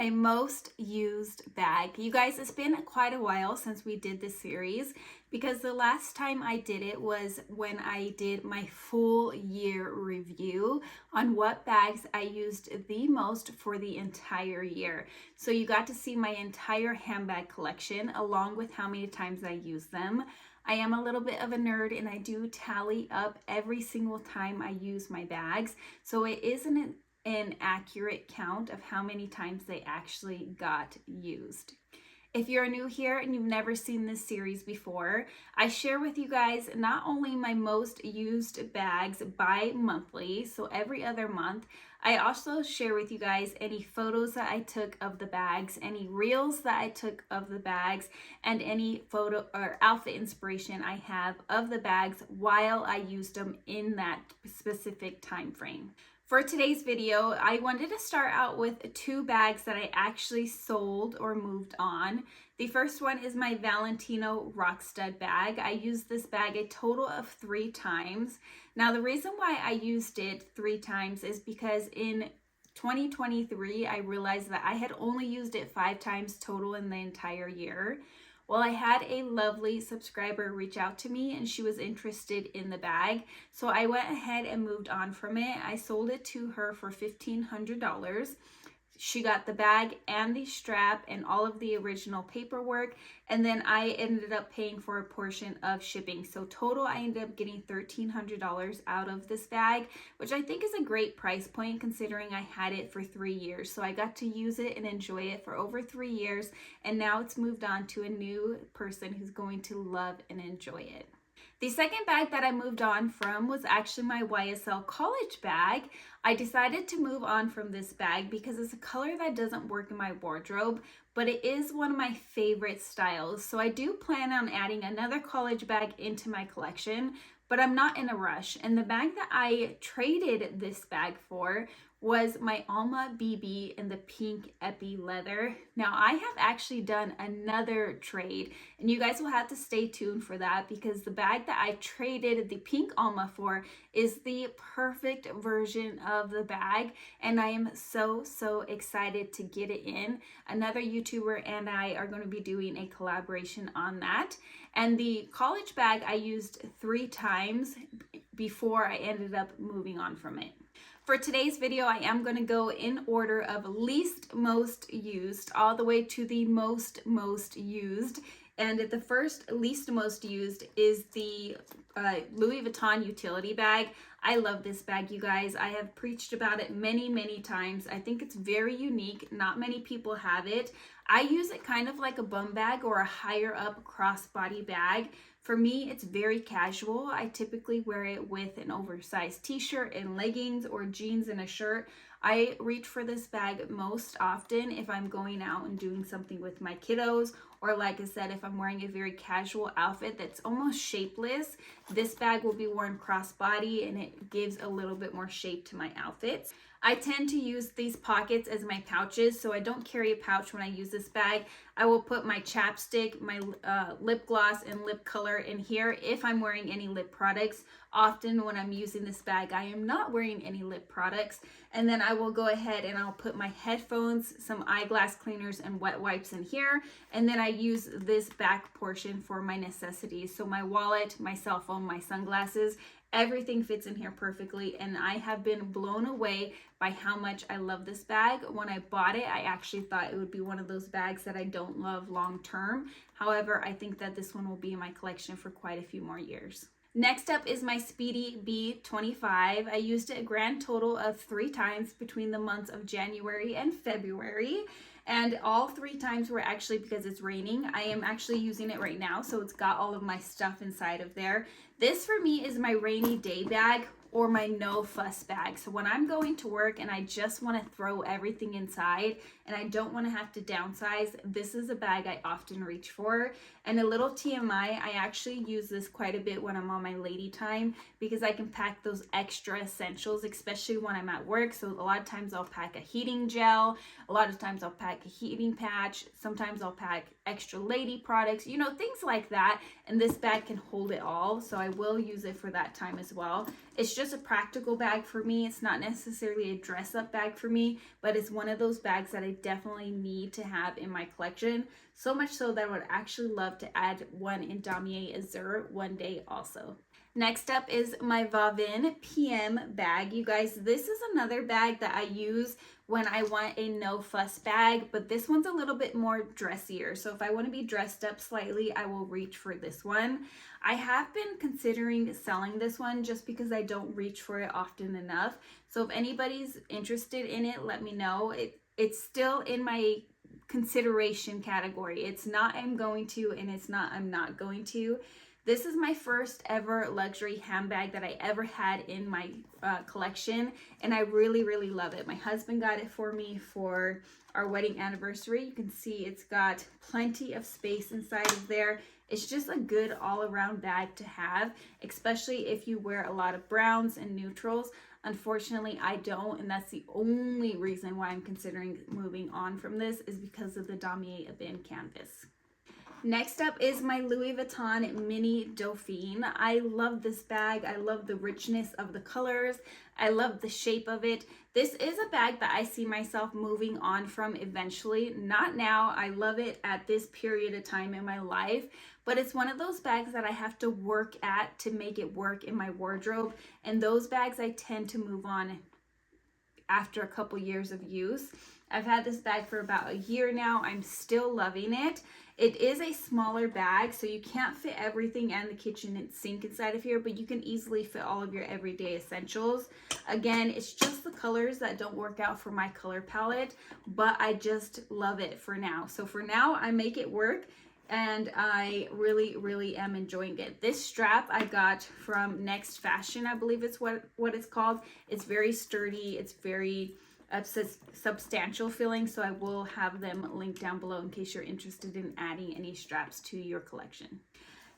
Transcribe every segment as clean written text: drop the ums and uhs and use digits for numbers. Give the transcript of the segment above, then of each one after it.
my most used bag. You guys, it's been quite a while since we did this series because the last time I did it was when I did my full year review on what bags I used the most for the entire year. So you got to see my entire handbag collection along with how many times I used them. I am a little bit of a nerd and I do tally up every single time I use my bags. So it isn't an accurate count of how many times they actually got used. If you're new here and you've never seen this series before, I share with you guys not only my most used bags bi-monthly, so every other month, I also share with you guys any photos that I took of the bags, any reels that I took of the bags, and any photo or outfit inspiration I have of the bags while I used them in that specific time frame. For today's video, I wanted to start out with two bags that I actually sold or moved on. The first one is my Valentino Rock Stud bag. I used this bag a total of 3 times. Now, the reason why I used it 3 times is because in 2023, I realized that I had only used it 5 times total in the entire year. Well, I had a lovely subscriber reach out to me and she was interested in the bag. So I went ahead and moved on from it. I sold it to her for $1,500. She got the bag and the strap and all of the original paperwork. And then I ended up paying for a portion of shipping. So total, I ended up getting $1,300 out of this bag, which I think is a great price point considering I had it for 3 years. So I got to use it and enjoy it for over 3 years. And now it's moved on to a new person who's going to love and enjoy it. The second bag that I moved on from was actually my YSL college bag. I decided to move on from this bag because it's a color that doesn't work in my wardrobe, but it is one of my favorite styles. So I do plan on adding another college bag into my collection, but I'm not in a rush. And the bag that I traded this bag for was my Alma BB in the pink epi leather. Now I have actually done another trade and you guys will have to stay tuned for that because the bag that I traded the pink Alma for is the perfect version of the bag and I am so excited to get it in. Another YouTuber and I are going to be doing a collaboration on that. And the college bag I used 3 times before I ended up moving on from it. For today's video, I am going to go in order of least most used all the way to the most used. And the first least most used is the Louis Vuitton utility bag. I love this bag, you guys. I have preached about it many times. I think it's very unique. Not many people have it. I use it kind of like a bum bag or a higher up crossbody bag. For me, it's very casual. I typically wear it with an oversized t-shirt and leggings or jeans and a shirt. I reach for this bag most often if I'm going out and doing something with my kiddos, or like I said, if I'm wearing a very casual outfit that's almost shapeless, this bag will be worn crossbody and it gives a little bit more shape to my outfits. I tend to use these pockets as my pouches, so I don't carry a pouch when I use this bag. I will put my chapstick, my lip gloss, and lip color in here if I'm wearing any lip products. Often when I'm using this bag, I am not wearing any lip products. And then I will go ahead and I'll put my headphones, some eyeglass cleaners, and wet wipes in here. And then I use this back portion for my necessities. So my wallet, my cell phone, my sunglasses, everything fits in here perfectly, and I have been blown away by how much I love this bag. When I bought it, I actually thought it would be one of those bags that I don't love long term. However, I think that this one will be in my collection for quite a few more years. Next up is my Speedy B25. I used it a grand total of 3 times between the months of January and February. And all 3 times were actually because it's raining. I am actually using it right now, so it's got all of my stuff inside of there. This for me is my rainy day bag or my no fuss bag. So when I'm going to work and I just want to throw everything inside and I don't want to have to downsize, this is a bag I often reach for. And a little TMI, I actually use this quite a bit when I'm on my lady time because I can pack those extra essentials, especially when I'm at work. So a lot of times I'll pack a heating gel, a lot of times I'll pack a heating patch, sometimes I'll pack extra lady products, you know, things like that. And this bag can hold it all, so I will use it for that time as well. It's just a practical bag for me. It's not necessarily a dress up bag for me, but it's one of those bags that I definitely need to have in my collection. So much so that I would actually love to add one in Damier Azur one day also. Next up is my Vavin PM bag. You guys, this is another bag that I use when I want a no fuss bag, but this one's a little bit more dressier. So if I want to be dressed up slightly, I will reach for this one. I have been considering selling this one just because I don't reach for it often enough. So if anybody's interested in it, let me know. It's still in my consideration category. It's not I'm going to, and it's not I'm not going to. This is my first ever luxury handbag that I ever had in my collection, and I really, really love it. My husband got it for me for our wedding anniversary. You can see it's got plenty of space inside of there. It's just a good all-around bag to have, especially if you wear a lot of browns and neutrals. Unfortunately, I don't, and that's the only reason why I'm considering moving on from this is because of the Damier Ebene canvas. Next up is my Louis Vuitton mini Dauphine. I love this bag. I love the richness of the colors. I love the shape of it. This is a bag that I see myself moving on from eventually. Not now. I love it at this period of time in my life, but it's one of those bags that I have to work at to make it work in my wardrobe. And those bags I tend to move on after a couple years of use. I've had this bag for about a year now. I'm still loving it. It is a smaller bag, so you can't fit everything and the kitchen and sink inside of here, but you can easily fit all of your everyday essentials. Again, it's just the colors that don't work out for my color palette, but I just love it for now. So for now, I make it work, and I really, really am enjoying it. This strap I got from Next Fashion, I believe it's what it's called. It's very sturdy. It's very substantial feeling, so I will have them linked down below in case you're interested in adding any straps to your collection.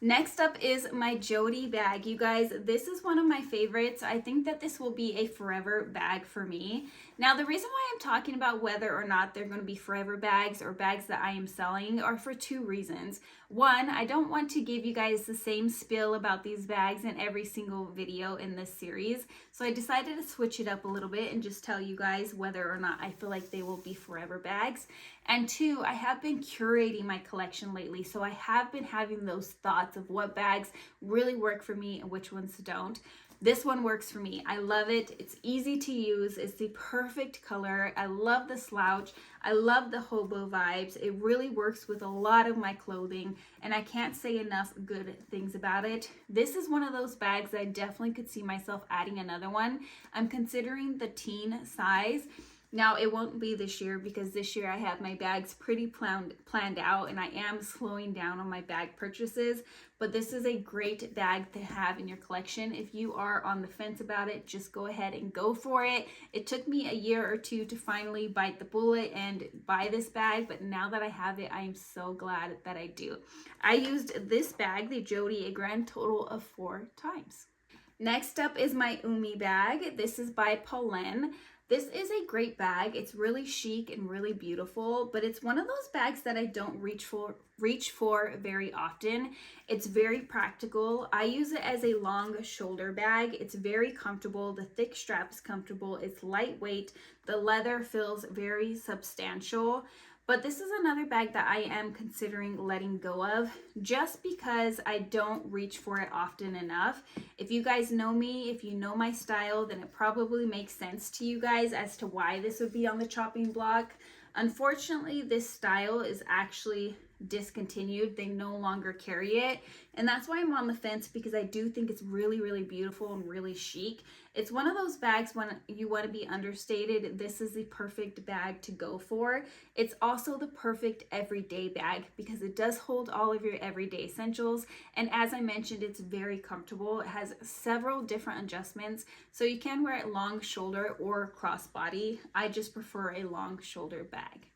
Next up is my Jodie bag. You guys, this is one of my favorites. I think that this will be a forever bag for me. Now, the reason why I'm talking about whether or not they're going to be forever bags or bags that I am selling are for two reasons. One, I don't want to give you guys the same spiel about these bags in every single video in this series. So I decided to switch it up a little bit and just tell you guys whether or not I feel like they will be forever bags. And two, I have been curating my collection lately. So I have been having those thoughts of what bags really work for me and which ones don't. This one works for me. I love it. It's easy to use. It's the perfect color. I love the slouch. I love the hobo vibes. It really works with a lot of my clothing, and I can't say enough good things about it. This is one of those bags I definitely could see myself adding another one. I'm considering the teen size. Now, it won't be this year because this year I have my bags pretty planned out, and I am slowing down on my bag purchases, but this is a great bag to have in your collection. If you are on the fence about it, just go ahead and go for it. It took me a year or two to finally bite the bullet and buy this bag, but now that I have it, I am so glad that I do. I used this bag, the Jodie, a grand total of 4 times. Next up is my Umi bag. This is by Pauline. This is a great bag. It's really chic and really beautiful, but it's one of those bags that I don't reach for very often. It's very practical. I use it as a long shoulder bag. It's very comfortable. The thick strap is comfortable. It's lightweight. The leather feels very substantial. But this is another bag that I am considering letting go of just because I don't reach for it often enough. If you guys know me, if you know my style, then it probably makes sense to you guys as to why this would be on the chopping block. Unfortunately, this style is actually discontinued. They no longer carry it, and that's why I'm on the fence, because I do think it's really, really beautiful and really chic. It's one of those bags when you want to be understated, this is the perfect bag to go for. It's also the perfect everyday bag because it does hold all of your everyday essentials, and as I mentioned, it's very comfortable. It has several different adjustments, so you can wear it long shoulder or crossbody. I just prefer a long shoulder bag.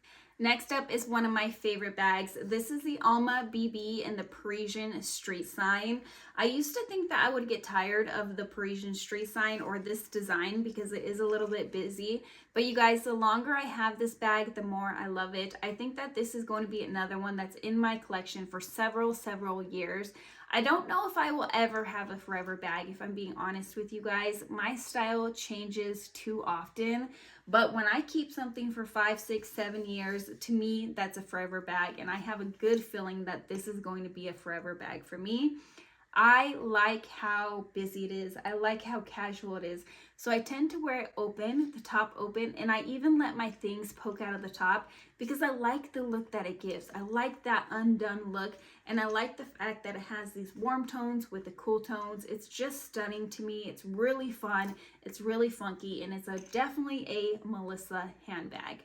Next up is one of my favorite bags. This is the Alma BB in the Parisian street sign. I used to think that I would get tired of the Parisian street sign or this design because it is a little bit busy. But you guys, the longer I have this bag, the more I love it. I think that this is going to be another one that's in my collection for several years. I don't know if I will ever have a forever bag, if I'm being honest with you guys. My style changes too often. But when I keep something for 5, 6, 7 years, to me, that's a forever bag. And I have a good feeling that this is going to be a forever bag for me. I like how busy it is. I like how casual it is. So I tend to wear it open, the top open, and I even let my things poke out of the top because I like the look that it gives. I like that undone look, and I like the fact that it has these warm tones with the cool tones. It's just stunning to me. It's really fun. It's really funky, and it's definitely a Melissa handbag.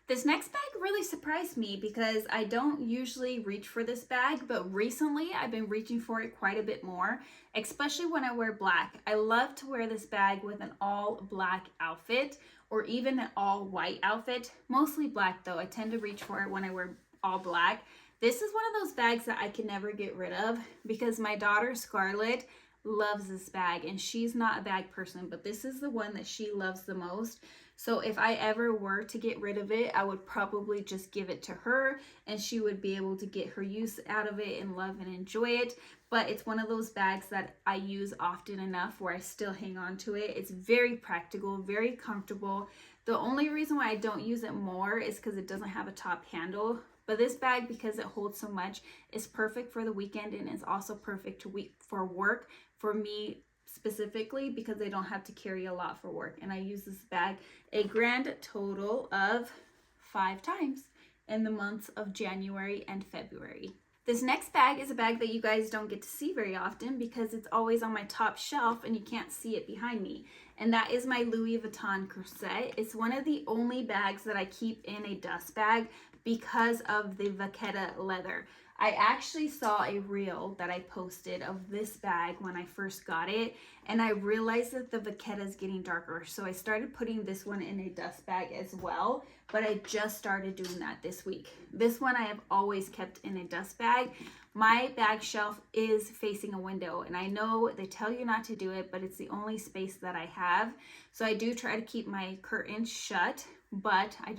This next bag really surprised me because I don't usually reach for this bag, but recently I've been reaching for it quite a bit more, especially when I wear black. I love to wear this bag with an all black outfit or even an all white outfit, mostly black though. I tend to reach for it when I wear all black. This is one of those bags that I can never get rid of because my daughter Scarlett loves this bag and she's not a bag person, but this is the one that she loves the most. So if I ever were to get rid of it, I would probably just give it to her and she would be able to get her use out of it and love and enjoy it. But it's one of those bags that I use often enough where I still hang on to it. It's very practical, very comfortable. The only reason why I don't use it more is because it doesn't have a top handle. But this bag, because it holds so much, is perfect for the weekend and is also perfect for work for me specifically because I don't have to carry a lot for work. And I use this bag a grand total of 5 times in the months of January and February. This next bag is a bag that you guys don't get to see very often because it's always on my top shelf and you can't see it behind me. And that is my Louis Vuitton Crossette. It's one of the only bags that I keep in a dust bag because of the vachetta leather. I actually saw a reel that I posted of this bag when I first got it, and I realized that the vachetta is getting darker. So I started putting this one in a dust bag as well, but I just started doing that this week. This one I have always kept in a dust bag. My bag shelf is facing a window, and I know they tell you not to do it, but it's the only space that I have. So I do try to keep my curtains shut, but I'm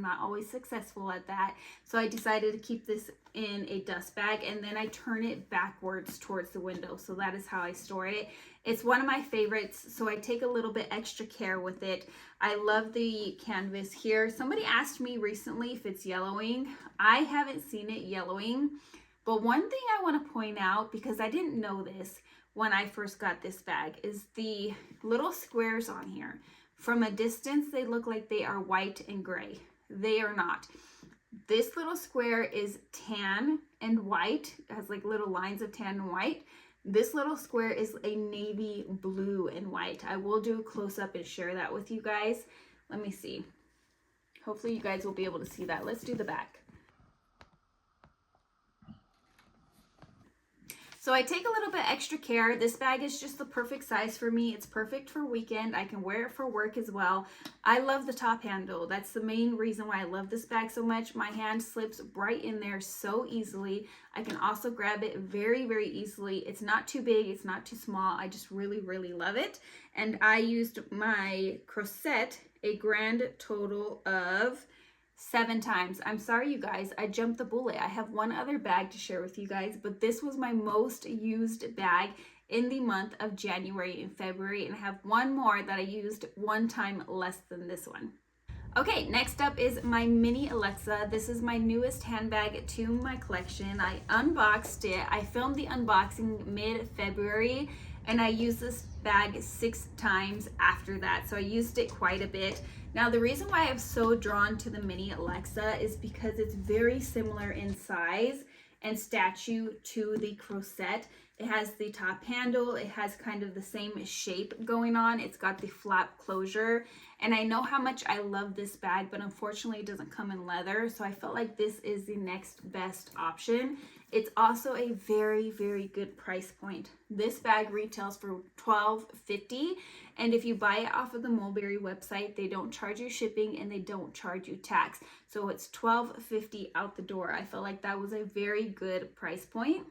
not always successful at that. So I decided to keep this in a dust bag and then I turn it backwards towards the window. So that is how I store it. It's one of my favorites, so I take a little bit extra care with it. I love the canvas here. Somebody asked me recently if it's yellowing. I haven't seen it yellowing, but one thing I want to point out, because I didn't know this when I first got this bag, is the little squares on here. From a distance, they look like they are white and gray. They are not. This little square is tan and white. It has like little lines of tan and white. This little square is a navy blue and white. I will do a close-up and share that with you guys. Let me see. Hopefully you guys will be able to see that. Let's do the back. So I take a little bit extra care. This bag is just the perfect size for me. It's perfect for weekend. I can wear it for work as well. I love the top handle. That's the main reason why I love this bag so much. My hand slips right in there so easily. I can also grab it very easily. It's not too big. It's not too small. I just really love it. And I used my Crossette a grand total of 7 times. I'm sorry, you guys, I jumped the bullet. I have one other bag to share with you guys, but this was my most used bag in the month of January and February, and I have one more that I used 1 time less than this one. Okay, next up is my mini Alexa. This is my newest handbag to my collection. I unboxed it. I filmed the unboxing mid-February, and I used this bag 6 times after that, so I used it quite a bit. Now, the reason why I'm so drawn to the mini Alexa is because it's very similar in size and stature to the Crossette. It has the top handle, it has kind of the same shape going on, it's got the flap closure, and I know how much I love this bag, but unfortunately it doesn't come in leather, so I felt like this is the next best option. It's also a very, very good price point. This bag retails for $12.50, and if you buy it off of the Mulberry website, they don't charge you shipping and they don't charge you tax. So it's $12.50 out the door. I felt like that was a very good price point.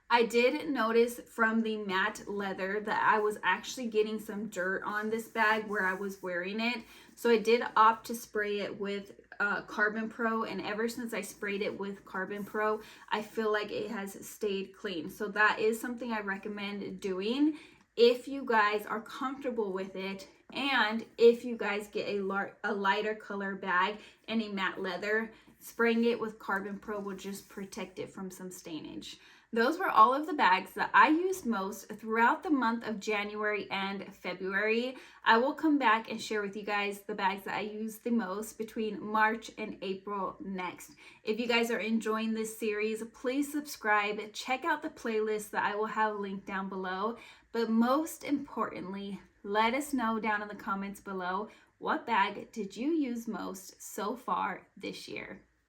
I did notice from the matte leather that I was actually getting some dirt on this bag where I was wearing it. So I did opt to spray it with Carbon Pro, and ever since I sprayed it with Carbon Pro, I feel like it has stayed clean. So that is something I recommend doing if you guys are comfortable with it, and if you guys get a lighter color bag and a matte leather, spraying it with Carbon Pro will just protect it from some stainage. Those were all of the bags that I used most throughout the month of January and February. I will come back and share with you guys the bags that I used the most between March and April next. If you guys are enjoying this series, please subscribe. Check out the playlist that I will have linked down below. But most importantly, let us know down in the comments below, what bag did you use most so far this year?